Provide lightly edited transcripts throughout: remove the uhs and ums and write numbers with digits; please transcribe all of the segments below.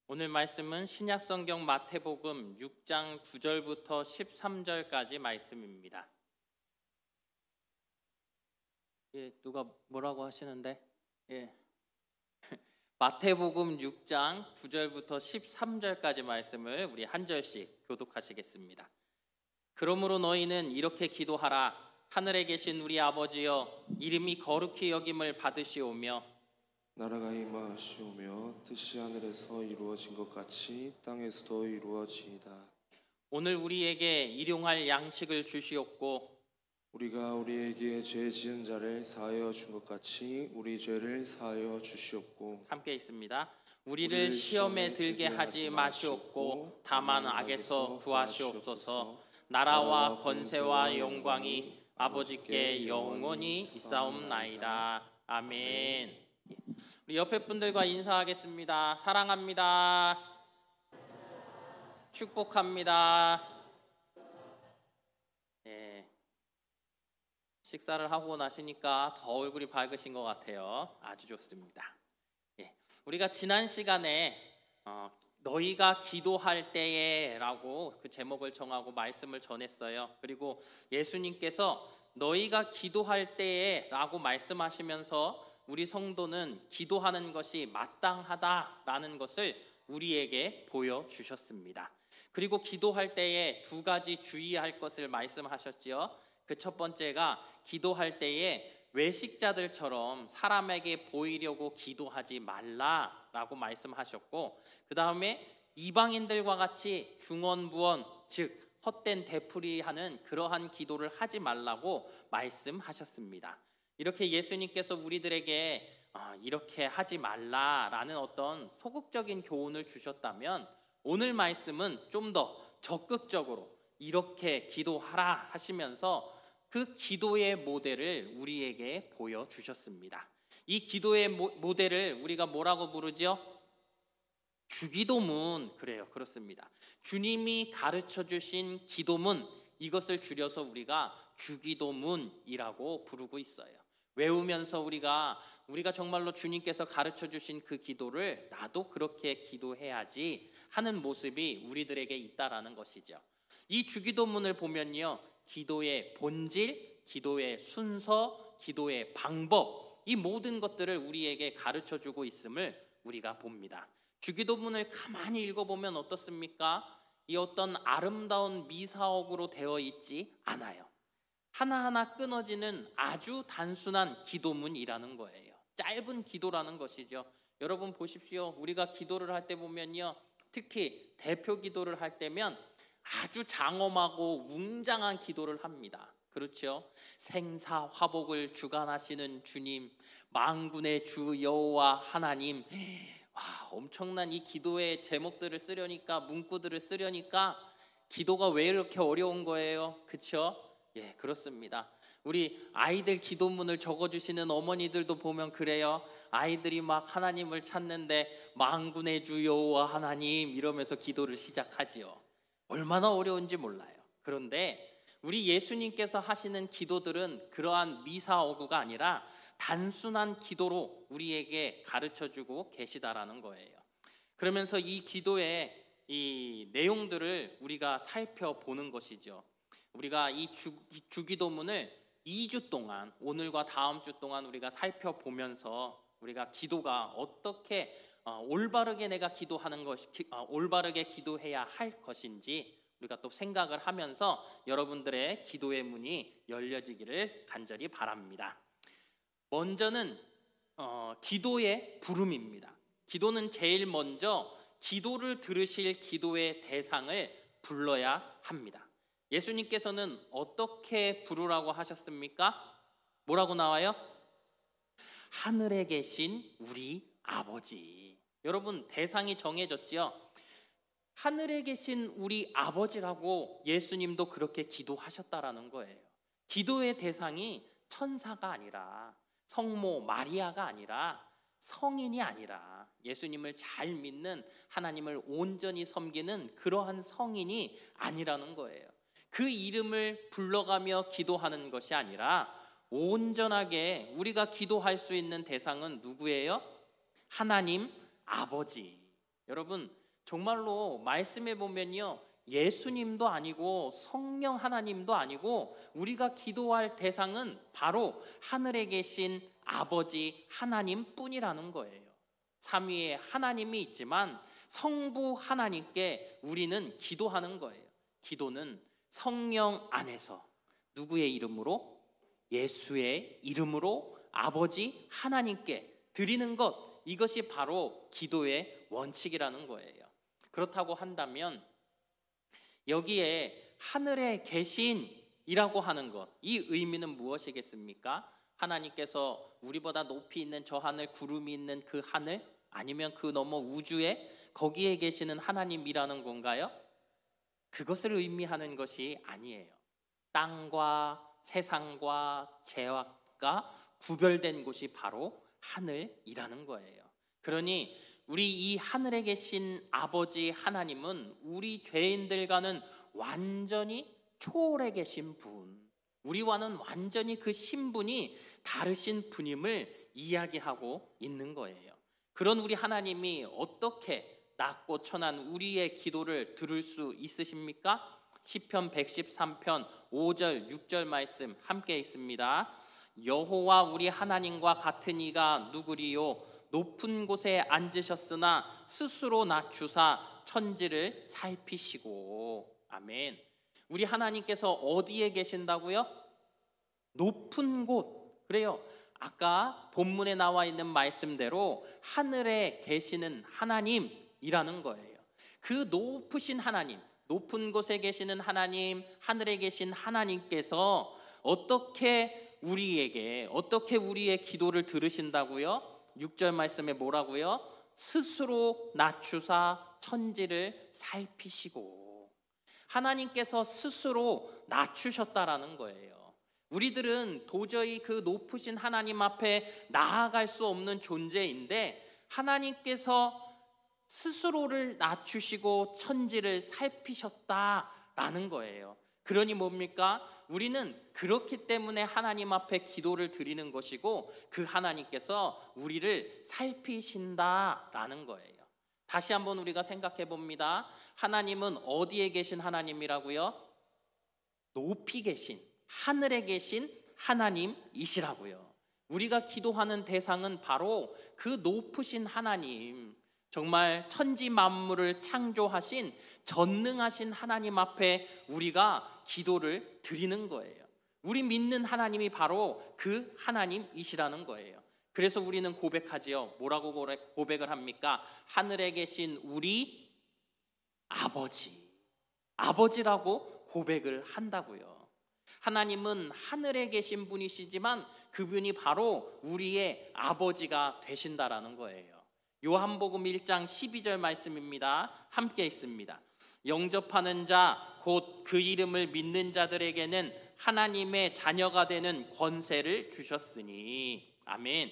오늘 말씀은 신약성경 마태복음 6장 9절부터 13절까지 말씀입니다. 누가 뭐라고 하시는데? 마태복음 6장 9절부터 13절까지 말씀을 우리 한 절씩 교독하시겠습니다. 그러므로 너희는 이렇게 기도하라. 하늘에 계신 우리 아버지여, 이름이 거룩히 여김을 받으시오며 나라가 임하시오며 뜻이 하늘에서 이루어진 것 같이 땅에서도 이루어지이다. 오늘 우리에게 일용할 양식을 주시옵고 우리가 우리에게 죄 지은 자를 사하여 준 것 같이 우리 죄를 사하여 주시옵고. 함께 있습니다. 우리를 시험에 들게 하지 마시옵고 다만 악에서 구하시옵소서. 나라와 권세와 영광이 아버지께 영원히 있사옵나이다. 아멘. 우리 옆에 분들과 인사하겠습니다. 사랑합니다. 축복합니다. 식사를 하고 나시니까 더 얼굴이 밝으신 것 같아요. 아주 좋습니다. 우리가 지난 시간에 너희가 기도할 때에 라고 그 제목을 정하고 말씀을 전했어요. 그리고 예수님께서 너희가 기도할 때에 라고 말씀하시면서 우리 성도는 기도하는 것이 마땅하다라는 것을 우리에게 보여주셨습니다. 그리고 기도할 때에 두 가지 주의할 것을 말씀하셨지요. 그 첫 번째가 기도할 때에 외식자들처럼 사람에게 보이려고 기도하지 말라라고 말씀하셨고, 그 다음에 이방인들과 같이 중언부언, 즉 헛된 되풀이하는 그러한 기도를 하지 말라고 말씀하셨습니다. 이렇게 예수님께서 우리들에게 이렇게 하지 말라라는 어떤 소극적인 교훈을 주셨다면, 오늘 말씀은 좀 더 적극적으로 이렇게 기도하라 하시면서 그 기도의 모델을 우리에게 보여주셨습니다. 이 기도의 모델을 우리가 뭐라고 부르죠? 주기도문. 그래요, 그렇습니다. 주님이 가르쳐 주신 기도문, 이것을 줄여서 우리가 주기도문이라고 부르고 있어요. 외우면서 우리가 정말로 주님께서 가르쳐 주신 그 기도를 나도 그렇게 기도해야지 하는 모습이 우리들에게 있다라는 것이죠. 이 주기도문을 보면요, 기도의 본질, 기도의 순서, 기도의 방법, 이 모든 것들을 우리에게 가르쳐 주고 있음을 우리가 봅니다. 주기도문을 가만히 읽어보면 어떻습니까? 이 어떤 아름다운 미사옥으로 되어 있지 않아요. 하나하나 끊어지는 아주 단순한 기도문이라는 거예요. 짧은 기도라는 것이죠. 여러분 보십시오. 우리가 기도를 할 때 보면요, 특히 대표 기도를 할 때면 아주 장엄하고 웅장한 기도를 합니다. 그렇죠? 생사화복을 주관하시는 주님, 만군의 주 여호와 하나님. 엄청난 이 기도의 제목들을 쓰려니까, 문구들을 쓰려니까 기도가 왜 이렇게 어려운 거예요? 그렇죠? 그렇습니다. 우리 아이들 기도문을 적어주시는 어머니들도 보면 그래요. 아이들이 막 하나님을 찾는데 만군의 주 여호와 하나님 이러면서 기도를 시작하지요. 얼마나 어려운지 몰라요. 그런데 우리 예수님께서 하시는 기도들은 그러한 미사오구가 아니라 단순한 기도로 우리에게 가르쳐주고 계시다라는 거예요. 그러면서 이 기도의 이 내용들을 우리가 살펴보는 것이죠. 우리가 이 주기도문을 2주 동안, 오늘과 다음 주 동안 우리가 살펴보면서 우리가 기도가 어떻게 올바르게 내가 기도하는 것이 올바르게 기도해야 할 것인지 우리가 또 생각을 하면서 여러분들의 기도의 문이 열려지기를 간절히 바랍니다. 먼저는 기도의 부름입니다. 기도는 제일 먼저 기도를 들으실 기도의 대상을 불러야 합니다. 예수님께서는 어떻게 부르라고 하셨습니까? 뭐라고 나와요? 하늘에 계신 우리 아버지. 여러분, 대상이 정해졌지요? 하늘에 계신 우리 아버지라고 예수님도 그렇게 기도하셨다라는 거예요. 기도의 대상이 천사가 아니라, 성모 마리아가 아니라, 성인이 아니라, 예수님을 잘 믿는, 하나님을 온전히 섬기는 그러한 성인이 아니라는 거예요. 그 이름을 불러가며 기도하는 것이 아니라 온전하게 우리가 기도할 수 있는 대상은 누구예요? 하나님 아버지. 여러분 정말로 말씀해 보면요, 예수님도 아니고 성령 하나님도 아니고 우리가 기도할 대상은 바로 하늘에 계신 아버지 하나님 뿐이라는 거예요. 삼위의 하나님이 있지만 성부 하나님께 우리는 기도하는 거예요. 기도는 성령 안에서 누구의 이름으로? 예수의 이름으로 아버지 하나님께 드리는 것, 이것이 바로 기도의 원칙이라는 거예요. 그렇다고 한다면 여기에 하늘에 계신이라고 하는 것, 이 의미는 무엇이겠습니까? 하나님께서 우리보다 높이 있는 저 하늘, 구름이 있는 그 하늘, 아니면 그 너머 우주에 거기에 계시는 하나님이라는 건가요? 그것을 의미하는 것이 아니에요. 땅과 세상과 죄악과 구별된 곳이 바로 하늘이라는 거예요. 그러니 우리 이 하늘에 계신 아버지 하나님은 우리 죄인들과는 완전히 초월해 계신 분, 우리와는 완전히 그 신분이 다르신 분임을 이야기하고 있는 거예요. 그런 우리 하나님이 어떻게 낮고 천한 우리의 기도를 들을 수 있으십니까? 시편 113편 5절 6절 말씀 함께 있습니다. 여호와 우리 하나님과 같은 이가 누구리요? 높은 곳에 앉으셨으나 스스로 낮추사 천지를 살피시고. 아멘. 우리 하나님께서 어디에 계신다고요? 높은 곳. 그래요. 아까 본문에 나와 있는 말씀대로 하늘에 계시는 하나님이라는 거예요. 그 높으신 하나님, 높은 곳에 계시는 하나님, 하늘에 계신 하나님께서 어떻게 우리의 기도를 들으신다고요? 6절 말씀에 뭐라고요? 스스로 낮추사 천지를 살피시고. 하나님께서 스스로 낮추셨다라는 거예요. 우리들은 도저히 그 높으신 하나님 앞에 나아갈 수 없는 존재인데 하나님께서 스스로를 낮추시고 천지를 살피셨다라는 거예요. 그러니 뭡니까? 우리는 그렇기 때문에 하나님 앞에 기도를 드리는 것이고 그 하나님께서 우리를 살피신다라는 거예요. 다시 한번 우리가 생각해 봅니다. 하나님은 어디에 계신 하나님이라고요? 높이 계신, 하늘에 계신 하나님이시라고요. 우리가 기도하는 대상은 바로 그 높으신 하나님, 정말 천지 만물을 창조하신 전능하신 하나님 앞에 우리가 기도를 드리는 거예요. 우리 믿는 하나님이 바로 그 하나님이시라는 거예요. 그래서 우리는 고백하지요. 뭐라고 고백을 합니까? 하늘에 계신 우리 아버지라고 고백을 한다고요. 하나님은 하늘에 계신 분이시지만 그분이 바로 우리의 아버지가 되신다라는 거예요. 요한복음 1장 12절 말씀입니다. 함께 있습니다. 영접하는 자 곧 그 이름을 믿는 자들에게는 하나님의 자녀가 되는 권세를 주셨으니. 아멘.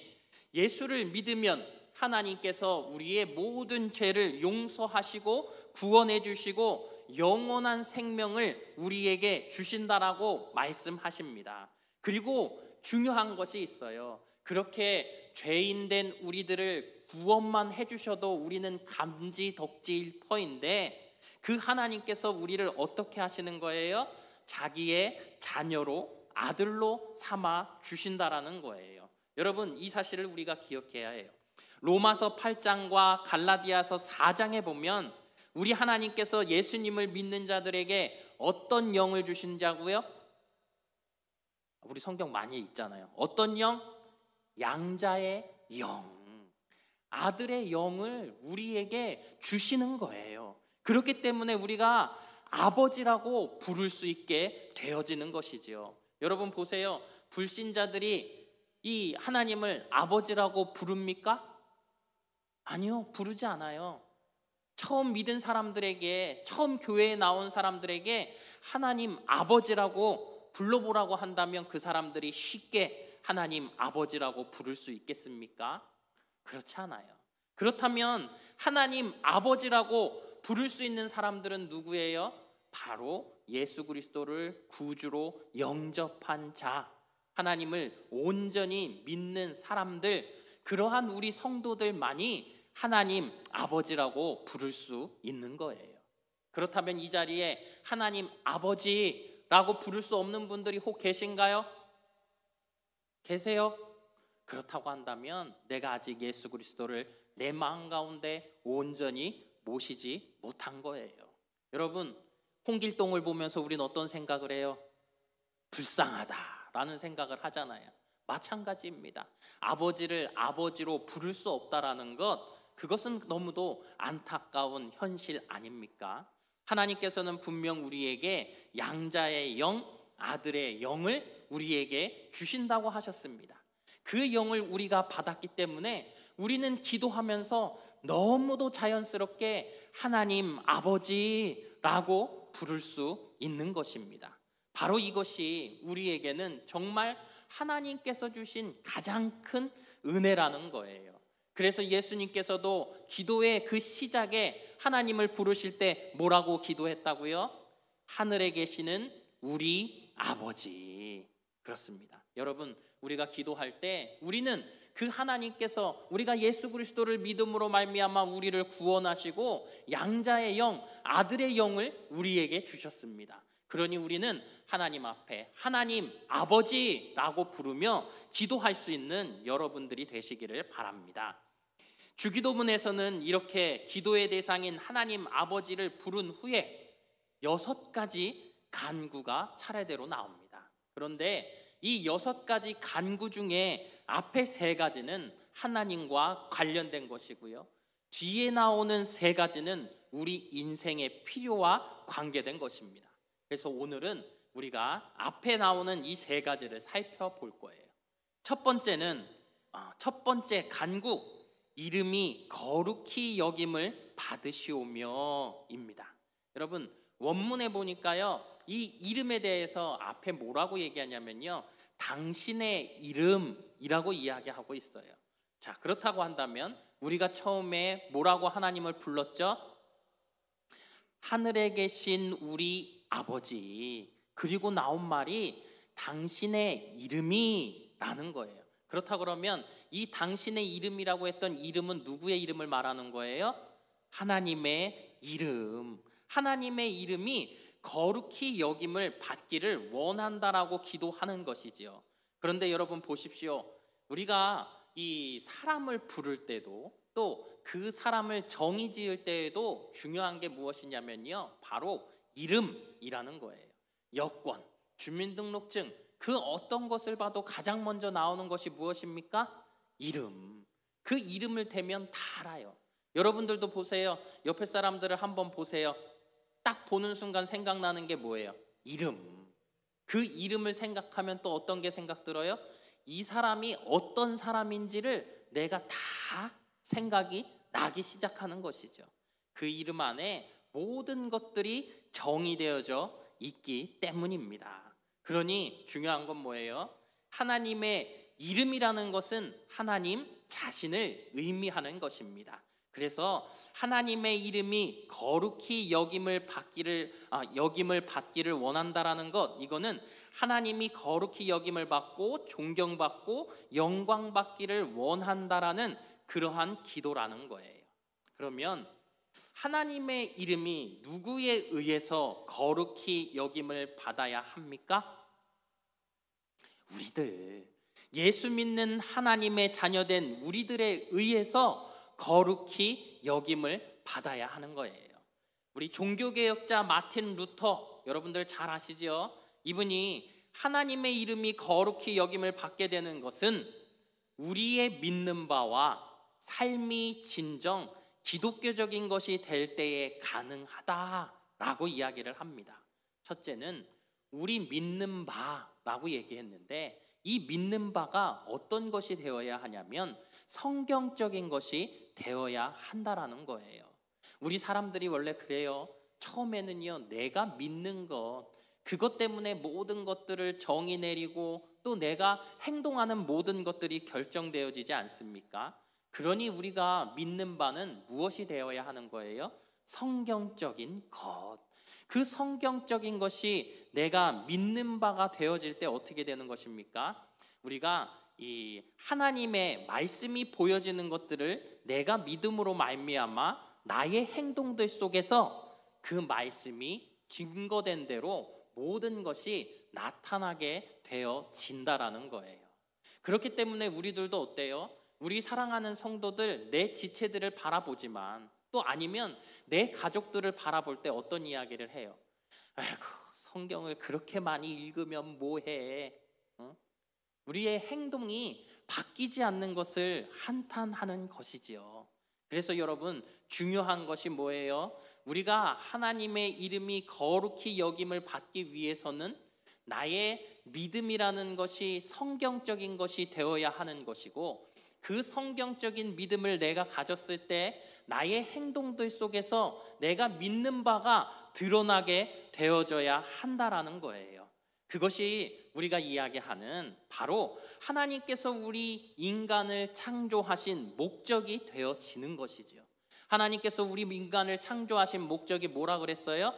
예수를 믿으면 하나님께서 우리의 모든 죄를 용서하시고 구원해 주시고 영원한 생명을 우리에게 주신다라고 말씀하십니다. 그리고 중요한 것이 있어요. 그렇게 죄인된 우리들을 구원만 해주셔도 우리는 감지덕지일 터인데 그 하나님께서 우리를 어떻게 하시는 거예요? 자기의 자녀로, 아들로 삼아 주신다라는 거예요. 여러분, 이 사실을 우리가 기억해야 해요. 로마서 8장과 갈라디아서 4장에 보면 우리 하나님께서 예수님을 믿는 자들에게 어떤 영을 주신다고요? 우리 성경 많이 읽잖아요. 어떤 영? 양자의 영, 아들의 영을 우리에게 주시는 거예요. 그렇기 때문에 우리가 아버지라고 부를 수 있게 되어지는 것이지요. 여러분 보세요. 불신자들이 이 하나님을 아버지라고 부릅니까? 아니요, 부르지 않아요. 처음 믿은 사람들에게, 처음 교회에 나온 사람들에게 하나님 아버지라고 불러보라고 한다면 그 사람들이 쉽게 하나님 아버지라고 부를 수 있겠습니까? 그렇지 않아요. 그렇다면 하나님 아버지라고 부를 수 있는 사람들은 누구예요? 바로 예수 그리스도를 구주로 영접한 자, 하나님을 온전히 믿는 사람들, 그러한 우리 성도들만이 하나님 아버지라고 부를 수 있는 거예요. 그렇다면 이 자리에 하나님 아버지라고 부를 수 없는 분들이 혹 계신가요? 계세요? 그렇다고 한다면 내가 아직 예수 그리스도를 내 마음 가운데 온전히 모시지 못한 거예요. 여러분, 홍길동을 보면서 우리는 어떤 생각을 해요? 불쌍하다라는 생각을 하잖아요. 마찬가지입니다. 아버지를 아버지로 부를 수 없다라는 것, 그것은 너무도 안타까운 현실 아닙니까? 하나님께서는 분명 우리에게 양자의 영, 아들의 영을 우리에게 주신다고 하셨습니다. 그 영을 우리가 받았기 때문에 우리는 기도하면서 너무도 자연스럽게 하나님 아버지라고 부를 수 있는 것입니다. 바로 이것이 우리에게는 정말 하나님께서 주신 가장 큰 은혜라는 거예요. 그래서 예수님께서도 기도의 그 시작에 하나님을 부르실 때 뭐라고 기도했다고요? 하늘에 계시는 우리 아버지. 그렇습니다. 여러분, 우리가 기도할 때 우리는 그 하나님께서 우리가 예수 그리스도를 믿음으로 말미암아 우리를 구원하시고 양자의 영, 아들의 영을 우리에게 주셨습니다. 그러니 우리는 하나님 앞에 하나님 아버지라고 부르며 기도할 수 있는 여러분들이 되시기를 바랍니다. 주기도문에서는 이렇게 기도의 대상인 하나님 아버지를 부른 후에 6가지 간구가 차례대로 나옵니다. 그런데 이 6가지 간구 중에 앞에 3가지는 하나님과 관련된 것이고요, 뒤에 나오는 3가지는 우리 인생의 필요와 관계된 것입니다. 그래서 오늘은 우리가 앞에 나오는 이 3가지를 살펴볼 거예요. 첫 번째 간구, 이름이 거룩히 여김을 받으시오며입니다. 여러분, 원문에 보니까요, 이 이름에 대해서 앞에 뭐라고 얘기하냐면요, 당신의 이름이라고 이야기하고 있어요. 자, 그렇다고 한다면 우리가 처음에 뭐라고 하나님을 불렀죠? 하늘에 계신 우리 아버지. 그리고 나온 말이 당신의 이름이라는 거예요. 그렇다 그러면 이 당신의 이름이라고 했던 이름은 누구의 이름을 말하는 거예요? 하나님의 이름. 하나님의 이름이 거룩히 여김을 받기를 원한다라고 기도하는 것이지요. 그런데 여러분 보십시오. 우리가 이 사람을 부를 때도 또 그 사람을 정의 지을 때에도 중요한 게 무엇이냐면요, 바로 이름이라는 거예요. 여권, 주민등록증, 그 어떤 것을 봐도 가장 먼저 나오는 것이 무엇입니까? 이름. 그 이름을 대면 다 알아요. 여러분들도 보세요. 옆에 사람들을 한번 보세요. 딱 보는 순간 생각나는 게 뭐예요? 이름. 그 이름을 생각하면 또 어떤 게 생각 들어요? 이 사람이 어떤 사람인지를 내가 다 생각이 나기 시작하는 것이죠. 그 이름 안에 모든 것들이 정의되어져 있기 때문입니다. 그러니 중요한 건 뭐예요? 하나님의 이름이라는 것은 하나님 자신을 의미하는 것입니다. 그래서 하나님의 이름이 거룩히 여김을 받기를 원한다라는 것, 이거는 하나님이 거룩히 여김을 받고 존경받고 영광받기를 원한다라는 그러한 기도라는 거예요. 그러면 하나님의 이름이 누구에 의해서 거룩히 여김을 받아야 합니까? 우리들, 예수 믿는 하나님의 자녀된 우리들에 의해서 거룩히 여김을 받아야 하는 거예요. 우리 종교개혁자 마틴 루터, 여러분들 잘 아시죠? 이분이 하나님의 이름이 거룩히 여김을 받게 되는 것은 우리의 믿는 바와 삶이 진정 기독교적인 것이 될 때에 가능하다라고 이야기를 합니다. 첫째는 우리 믿는 바라고 얘기했는데, 이 믿는 바가 어떤 것이 되어야 하냐면 성경적인 것이 되어야 한다라는 거예요. 우리 사람들이 원래 그래요. 처음에는요, 내가 믿는 것, 그것 때문에 모든 것들을 정의 내리고 또 내가 행동하는 모든 것들이 결정되어지지 않습니까? 그러니 우리가 믿는 바는 무엇이 되어야 하는 거예요? 성경적인 것. 그 성경적인 것이 내가 믿는 바가 되어질 때 어떻게 되는 것입니까? 우리가 이 하나님의 말씀이 보여지는 것들을 내가 믿음으로 말미암아 나의 행동들 속에서 그 말씀이 증거된 대로 모든 것이 나타나게 되어진다라는 거예요. 그렇기 때문에 우리들도 어때요? 우리 사랑하는 성도들, 내 지체들을 바라보지만 또 아니면 내 가족들을 바라볼 때 어떤 이야기를 해요? 아이고, 성경을 그렇게 많이 읽으면 뭐해? 우리의 행동이 바뀌지 않는 것을 한탄하는 것이지요. 그래서 여러분, 중요한 것이 뭐예요? 우리가 하나님의 이름이 거룩히 여김을 받기 위해서는 나의 믿음이라는 것이 성경적인 것이 되어야 하는 것이고, 그 성경적인 믿음을 내가 가졌을 때 나의 행동들 속에서 내가 믿는 바가 드러나게 되어져야 한다라는 거예요. 그것이 우리가 이야기하는 바로 하나님께서 우리 인간을 창조하신 목적이 되어지는 것이지요. 하나님께서 우리 인간을 창조하신 목적이 뭐라 그랬어요?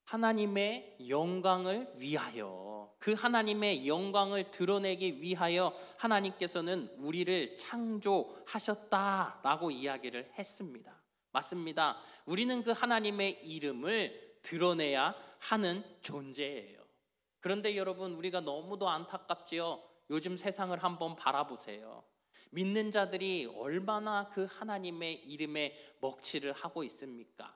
하나님의 영광을 위하여, 그 하나님의 영광을 드러내기 위하여 하나님께서는 우리를 창조하셨다라고 이야기를 했습니다. 맞습니다. 우리는 그 하나님의 이름을 드러내야 하는 존재예요. 그런데 여러분, 우리가 너무도 안타깝지요. 요즘 세상을 한번 바라보세요. 믿는 자들이 얼마나 그 하나님의 이름에 먹칠을 하고 있습니까?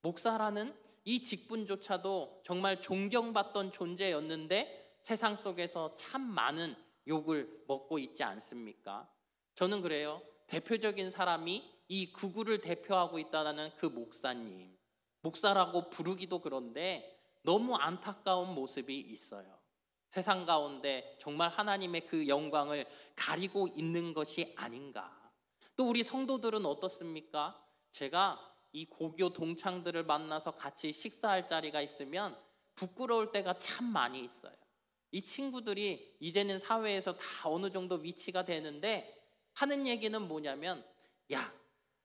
목사라는 이 직분조차도 정말 존경받던 존재였는데 세상 속에서 참 많은 욕을 먹고 있지 않습니까? 저는 그래요. 대표적인 사람이 이 구구를 대표하고 있다는 그 목사님, 목사라고 부르기도 그런데 너무 안타까운 모습이 있어요. 세상 가운데 정말 하나님의 그 영광을 가리고 있는 것이 아닌가. 또 우리 성도들은 어떻습니까? 제가 이 고교 동창들을 만나서 같이 식사할 자리가 있으면 부끄러울 때가 참 많이 있어요. 이 친구들이 이제는 사회에서 다 어느 정도 위치가 되는데 하는 얘기는 뭐냐면, 야,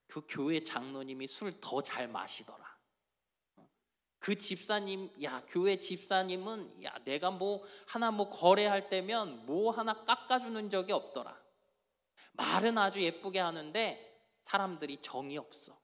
그 교회 장로님이 술 더 잘 마시더라. 그 집사님, 야, 교회 집사님은, 야, 내가 뭐 하나 뭐 거래할 때면 뭐 하나 깎아주는 적이 없더라. 말은 아주 예쁘게 하는데 사람들이 정이 없어.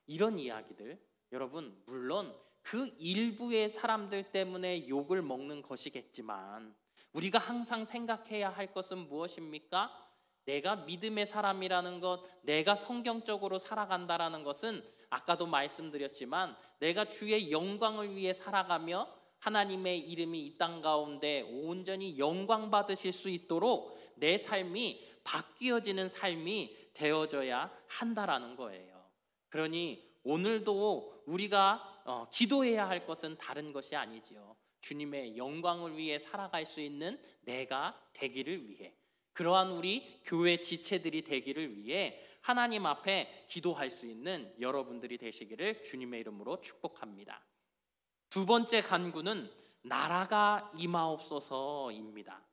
이런 이야기들, 여러분, 물론 그 일부의 사람들 때문에 욕을 먹는 것이겠지만 우리가 항상 생각해야 할 것은 무엇입니까? 내가 믿음의 사람이라는 것, 내가 성경적으로 살아간다라는 것은 아까도 말씀드렸지만 내가 주의 영광을 위해 살아가며 하나님의 이름이 이 땅 가운데 온전히 영광 받으실 수 있도록 내 삶이 바뀌어지는 삶이 되어져야 한다라는 거예요. 그러니 오늘도 우리가 기도해야 할 것은 다른 것이 아니지요. 주님의 영광을 위해 살아갈 수 있는 내가 되기를 위해, 그러한 우리 교회 지체들이 되기를 위해 하나님 앞에 기도할 수 있는 여러분들이 되시기를 주님의 이름으로 축복합니다. 두 번째 간구는 나라가 임하옵소서입니다.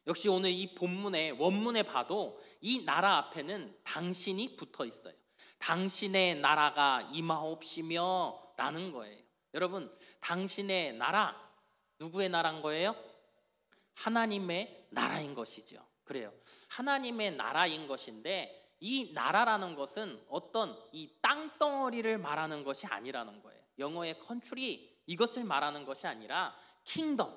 역시 오늘 이 본문의 원문에 봐도 이 나라 앞에는 당신이 붙어 있어요. 당신의 나라가 임하옵시며 라는 거예요. 여러분, 당신의 나라, 누구의 나라인 거예요? 하나님의 나라인 것이죠. 그래요. 하나님의 나라인 것인데 이 나라라는 것은 어떤 이 땅덩어리를 말하는 것이 아니라는 거예요. 영어의 컨트리, 이것을 말하는 것이 아니라 킹덤,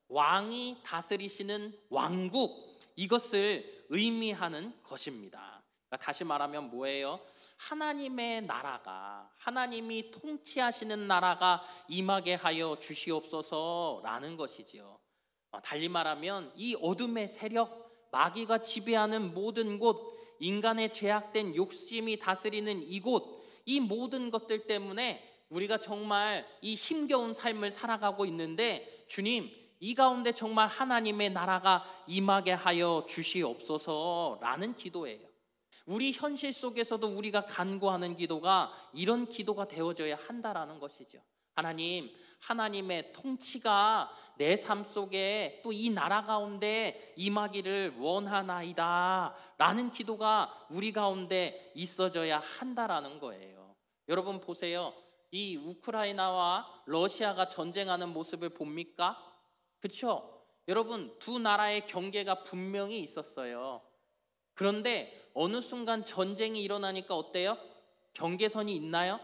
왕이 다스리시는 왕국, 이것을 의미하는 것입니다. 그러니까 다시 말하면 뭐예요? 하나님의 나라가, 하나님이 통치하시는 나라가 임하게 하여 주시옵소서라는 것이지요. 달리 말하면 이 어둠의 세력, 마귀가 지배하는 모든 곳, 인간의 죄악된 욕심이 다스리는 이곳, 이 모든 것들 때문에 우리가 정말 이 힘겨운 삶을 살아가고 있는데, 주님, 이 가운데 정말 하나님의 나라가 임하게 하여 주시옵소서라는 기도예요. 우리 현실 속에서도 우리가 간구하는 기도가 이런 기도가 되어져야 한다라는 것이죠. 하나님, 하나님의 통치가 내 삶 속에 또 이 나라 가운데 임하기를 원하나이다 라는 기도가 우리 가운데 있어져야 한다라는 거예요. 여러분 보세요. 이 우크라이나와 러시아가 전쟁하는 모습을 봅니까? 그렇죠? 여러분 두 나라의 경계가 분명히 있었어요. 그런데 어느 순간 전쟁이 일어나니까 어때요? 경계선이 있나요?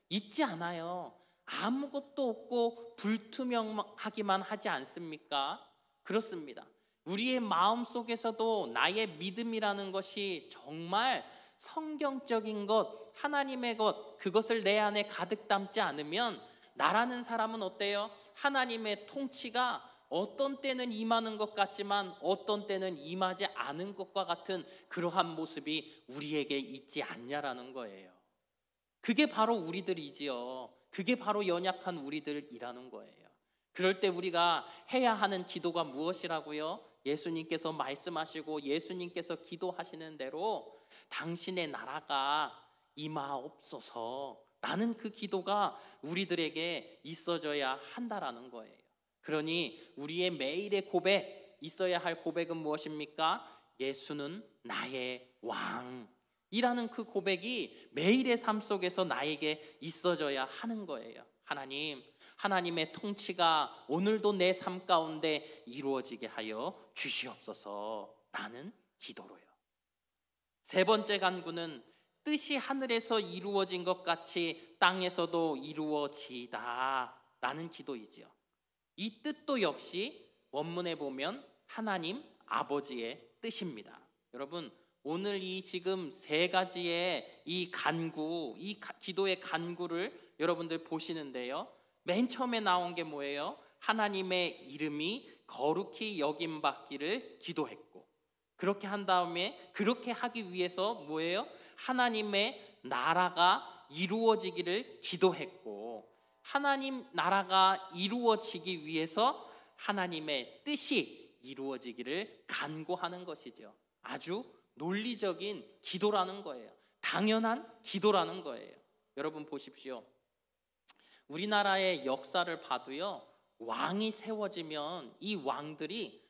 있지 않아요. 아무것도 없고 불투명하기만 하지 않습니까? 그렇습니다. 우리의 마음 속에서도 나의 믿음이라는 것이 정말 성경적인 것, 하나님의 것, 그것을 내 안에 가득 담지 않으면 나라는 사람은 어때요? 하나님의 통치가 어떤 때는 임하는 것 같지만 어떤 때는 임하지 않은 것과 같은 그러한 모습이 우리에게 있지 않냐라는 거예요. 그게 바로 우리들이지요. 그게 바로 연약한 우리들이라는 거예요. 그럴 때 우리가 해야 하는 기도가 무엇이라고요? 예수님께서 말씀하시고 예수님께서 기도하시는 대로 당신의 나라가 임하옵소서라는 그 기도가 우리들에게 있어져야 한다라는 거예요. 그러니 우리의 매일의 고백, 있어야 할 고백은 무엇입니까? 예수는 나의 왕이라는 그 고백이 매일의 삶 속에서 나에게 있어져야 하는 거예요. 하나님, 하나님의 통치가 오늘도 내 삶 가운데 이루어지게 하여 주시옵소서라는 기도로요. 세 번째 간구는 뜻이 하늘에서 이루어진 것 같이 땅에서도 이루어지다라는 기도이지요. 이 뜻도 역시 원문에 보면 하나님 아버지의 뜻입니다. 여러분, 오늘 이 지금 세 가지의 이 간구, 이 기도의 간구를 여러분들 보시는데요. 맨 처음에 나온 게 뭐예요? 하나님의 이름이 거룩히 여김 받기를 기도했고, 그렇게 한 다음에 그렇게 하기 위해서 뭐예요? 하나님의 나라가 이루어지기를 기도했고, 하나님 나라가 이루어지기 위해서 하나님의 뜻이 이루어지기를 간구하는 것이죠. 아주 논리적인 기도라는 거예요. 당연한 기도라는 거예요. 여러분 보십시오. 우리나라의 역사를 봐도요, 왕이 세워지면 이 왕들이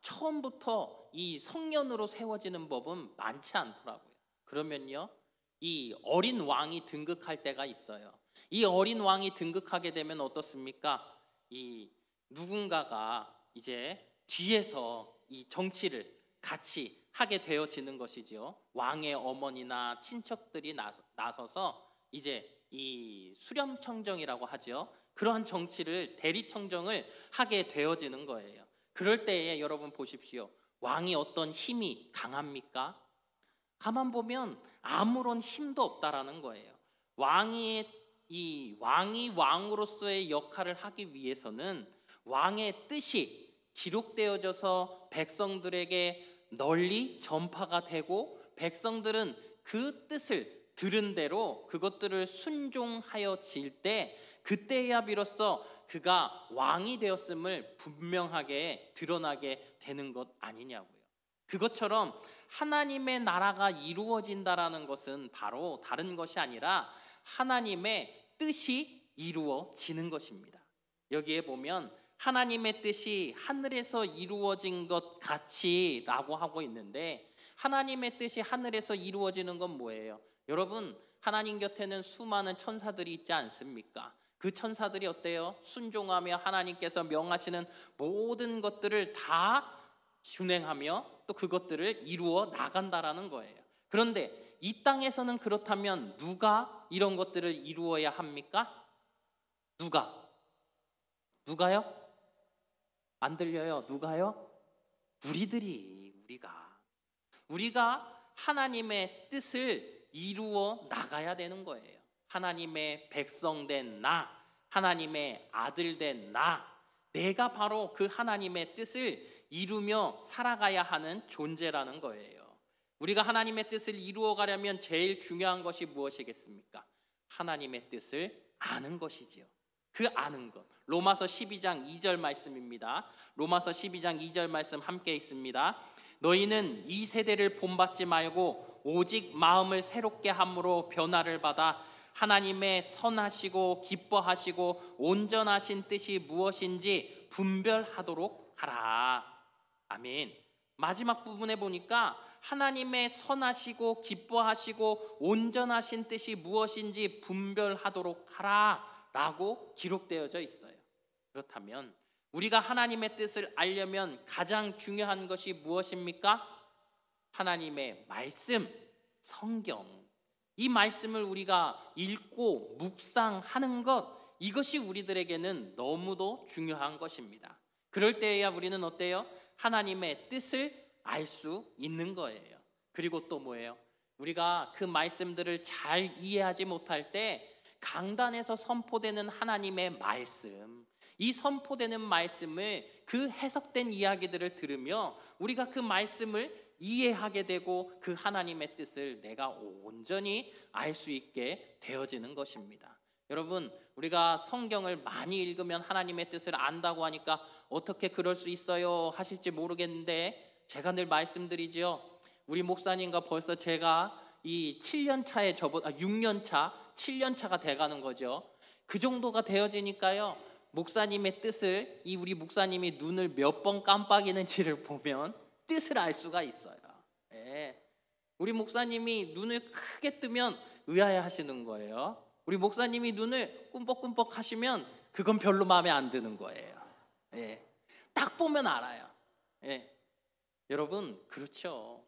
처음부터 이 성년으로 세워지는 법은 많지 않더라고요. 그러면요, 이 어린 왕이 등극할 때가 있어요. 이 어린 왕이 등극하게 되면 어떻습니까? 이 누군가가 이제 뒤에서 이 정치를 같이 하게 되어지는 것이지요. 왕의 어머니나 친척들이 나서서 이제 이 수렴청정이라고 하죠. 그러한 정치를 대리청정을 하게 되어지는 거예요. 그럴 때에 여러분 보십시오. 왕이 어떤 힘이 강합니까? 가만 보면 아무런 힘도 없다라는 거예요. 왕이 왕으로서의 역할을 하기 위해서는 왕의 뜻이 기록되어져서 백성들에게 널리 전파가 되고, 백성들은 그 뜻을 들은 대로 그것들을 순종하여 질 때, 그때야 비로소 그가 왕이 되었음을 분명하게 드러나게 되는 것 아니냐고요. 그것처럼 하나님의 나라가 이루어진다라는 것은 바로 다른 것이 아니라 하나님의 뜻이 이루어지는 것입니다. 여기에 보면 하나님의 뜻이 하늘에서 이루어진 것 같이 라고 하고 있는데, 하나님의 뜻이 하늘에서 이루어지는 건 뭐예요? 여러분, 하나님 곁에는 수많은 천사들이 있지 않습니까? 그 천사들이 어때요? 순종하며 하나님께서 명하시는 모든 것들을 다 준행하며 또 그것들을 이루어 나간다라는 거예요. 그런데 이 땅에서는 그렇다면 누가 이런 것들을 이루어야 합니까? 누가요? 안 들려요. 누가요? 우리가 하나님의 뜻을 이루어 나가야 되는 거예요. 하나님의 백성된 나, 하나님의 아들된 내가 바로 그 하나님의 뜻을 이루며 살아가야 하는 존재라는 거예요. 우리가 하나님의 뜻을 이루어 가려면 제일 중요한 것이 무엇이겠습니까? 하나님의 뜻을 아는 것이지요. 그 아는 것. 로마서 12장 2절 말씀입니다. 로마서 12장 2절 말씀 함께 읽습니다. 너희는 이 세대를 본받지 말고 오직 마음을 새롭게 함으로 변화를 받아 하나님의 선하시고 기뻐하시고 온전하신 뜻이 무엇인지 분별하도록 하라. 아멘. 마지막 부분에 보니까 하나님의 선하시고 기뻐하시고 온전하신 뜻이 무엇인지 분별하도록 하라 라고 기록되어져 있어요. 그렇다면 우리가 하나님의 뜻을 알려면 가장 중요한 것이 무엇입니까? 하나님의 말씀, 성경. 이 말씀을 우리가 읽고 묵상하는 것, 이것이 우리들에게는 너무도 중요한 것입니다. 그럴 때에야 우리는 어때요? 하나님의 뜻을 알 수 있는 거예요. 그리고 또 뭐예요? 우리가 그 말씀들을 잘 이해하지 못할 때 강단에서 선포되는 하나님의 말씀, 이 선포되는 말씀을, 그 해석된 이야기들을 들으며 우리가 그 말씀을 이해하게 되고 그 하나님의 뜻을 내가 온전히 알 수 있게 되어지는 것입니다. 여러분, 우리가 성경을 많이 읽으면 하나님의 뜻을 안다고 하니까 어떻게 그럴 수 있어요 하실지 모르겠는데, 제가 늘 말씀드리지요. 우리 목사님과 벌써 제가 이 7년 차에 6년 차, 7년 차가 돼가는 거죠. 그 정도가 되어지니까요, 목사님의 뜻을, 이 우리 목사님이 눈을 몇 번 깜빡이는지를 보면 뜻을 알 수가 있어요. 예. 우리 목사님이 눈을 크게 뜨면 의아해하시는 거예요. 우리 목사님이 눈을 꿈뻑꿈뻑 하시면 그건 별로 마음에 안 드는 거예요. 예. 딱 보면 알아요. 예. 여러분, 그렇죠.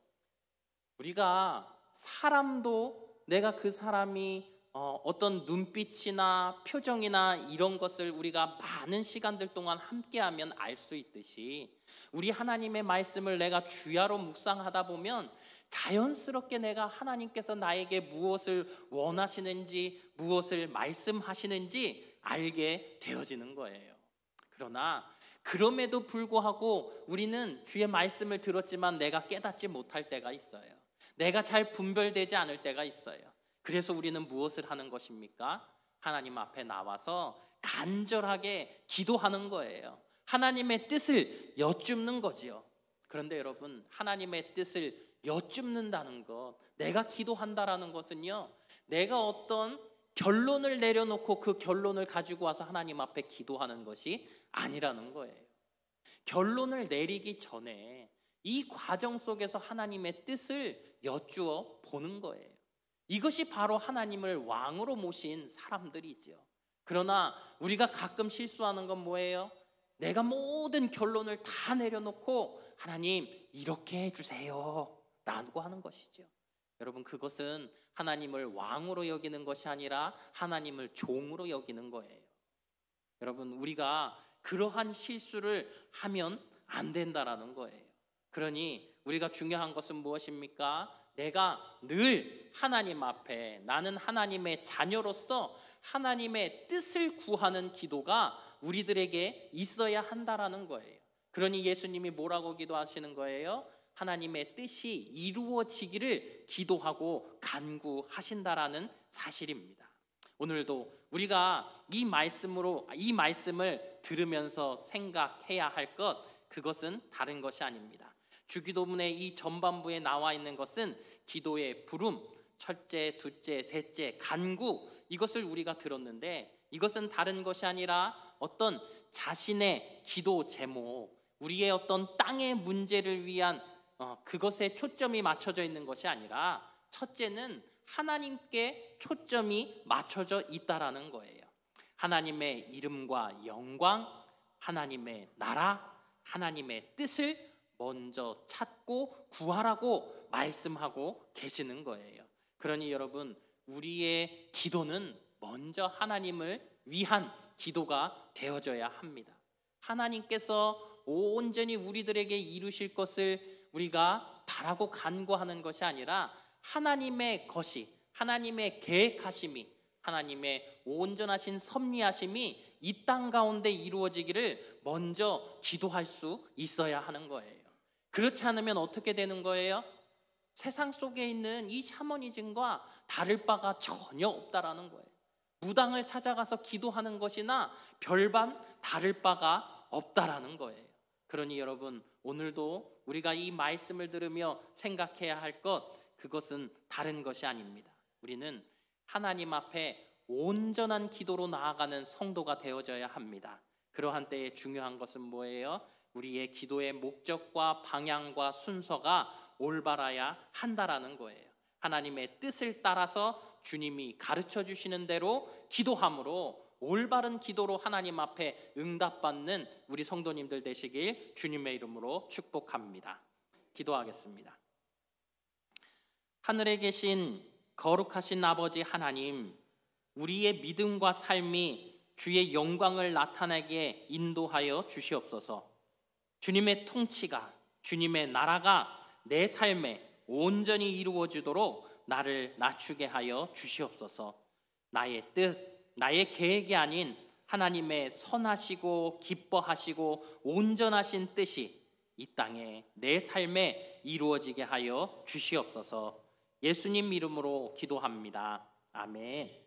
우리가 사람도 내가 그 사람이 어떤 눈빛이나 표정이나 이런 것을 우리가 많은 시간들 동안 함께하면 알 수 있듯이, 우리 하나님의 말씀을 내가 주야로 묵상하다 보면 자연스럽게 내가 하나님께서 나에게 무엇을 원하시는지, 무엇을 말씀하시는지 알게 되어지는 거예요. 그러나 그럼에도 불구하고 우리는 주의 말씀을 들었지만 내가 깨닫지 못할 때가 있어요. 내가 잘 분별되지 않을 때가 있어요. 그래서 우리는 무엇을 하는 것입니까? 하나님 앞에 나와서 간절하게 기도하는 거예요. 하나님의 뜻을 여쭙는 거지요. 그런데 여러분, 하나님의 뜻을 여쭙는다는 것, 내가 기도한다라는 것은요, 내가 어떤 결론을 내려놓고 그 결론을 가지고 와서 하나님 앞에 기도하는 것이 아니라는 거예요. 결론을 내리기 전에 이 과정 속에서 하나님의 뜻을 여쭈어 보는 거예요. 이것이 바로 하나님을 왕으로 모신 사람들이지요. 그러나 우리가 가끔 실수하는 건 뭐예요? 내가 모든 결론을 다 내려놓고 하나님 이렇게 해주세요 라고 하는 것이죠. 여러분, 그것은 하나님을 왕으로 여기는 것이 아니라 하나님을 종으로 여기는 거예요. 여러분, 우리가 그러한 실수를 하면 안 된다라는 거예요. 그러니 우리가 중요한 것은 무엇입니까? 내가 늘 하나님 앞에, 나는 하나님의 자녀로서 하나님의 뜻을 구하는 기도가 우리들에게 있어야 한다라는 거예요. 그러니 예수님이 뭐라고 기도하시는 거예요? 하나님의 뜻이 이루어지기를 기도하고 간구하신다라는 사실입니다. 오늘도 우리가 이 말씀을 들으면서 생각해야 할 것, 그것은 다른 것이 아닙니다. 주기도문의 이 전반부에 나와 있는 것은 기도의 부름, 첫째, 둘째, 셋째, 간구, 이것을 우리가 들었는데, 이것은 다른 것이 아니라 어떤 자신의 기도 제목, 우리의 어떤 땅의 문제를 위한 그것에 초점이 맞춰져 있는 것이 아니라, 첫째는 하나님께 초점이 맞춰져 있다라는 거예요. 하나님의 이름과 영광, 하나님의 나라, 하나님의 뜻을 먼저 찾고 구하라고 말씀하고 계시는 거예요. 그러니 여러분, 우리의 기도는 먼저 하나님을 위한 기도가 되어져야 합니다. 하나님께서 온전히 우리들에게 이루실 것을 우리가 바라고 간구하는 것이 아니라 하나님의 것이, 하나님의 계획하심이, 하나님의 온전하신 섭리하심이 이 땅 가운데 이루어지기를 먼저 기도할 수 있어야 하는 거예요. 그렇지 않으면 어떻게 되는 거예요? 세상 속에 있는 이 샤머니즘과 다를 바가 전혀 없다라는 거예요. 무당을 찾아가서 기도하는 것이나 별반 다를 바가 없다라는 거예요. 그러니 여러분, 오늘도 우리가 이 말씀을 들으며 생각해야 할 것, 그것은 다른 것이 아닙니다. 우리는 하나님 앞에 온전한 기도로 나아가는 성도가 되어져야 합니다. 그러한 때에 중요한 것은 뭐예요? 우리의 기도의 목적과 방향과 순서가 올바라야 한다라는 거예요. 하나님의 뜻을 따라서 주님이 가르쳐 주시는 대로 기도함으로 올바른 기도로 하나님 앞에 응답받는 우리 성도님들 되시길 주님의 이름으로 축복합니다. 기도하겠습니다. 하늘에 계신 거룩하신 아버지 하나님, 우리의 믿음과 삶이 주의 영광을 나타내게 인도하여 주시옵소서. 주님의 통치가, 주님의 나라가 내 삶에 온전히 이루어지도록 나를 낮추게 하여 주시옵소서. 나의 뜻, 나의 계획이 아닌 하나님의 선하시고 기뻐하시고 온전하신 뜻이 이 땅에 내 삶에 이루어지게 하여 주시옵소서. 예수님 이름으로 기도합니다. 아멘.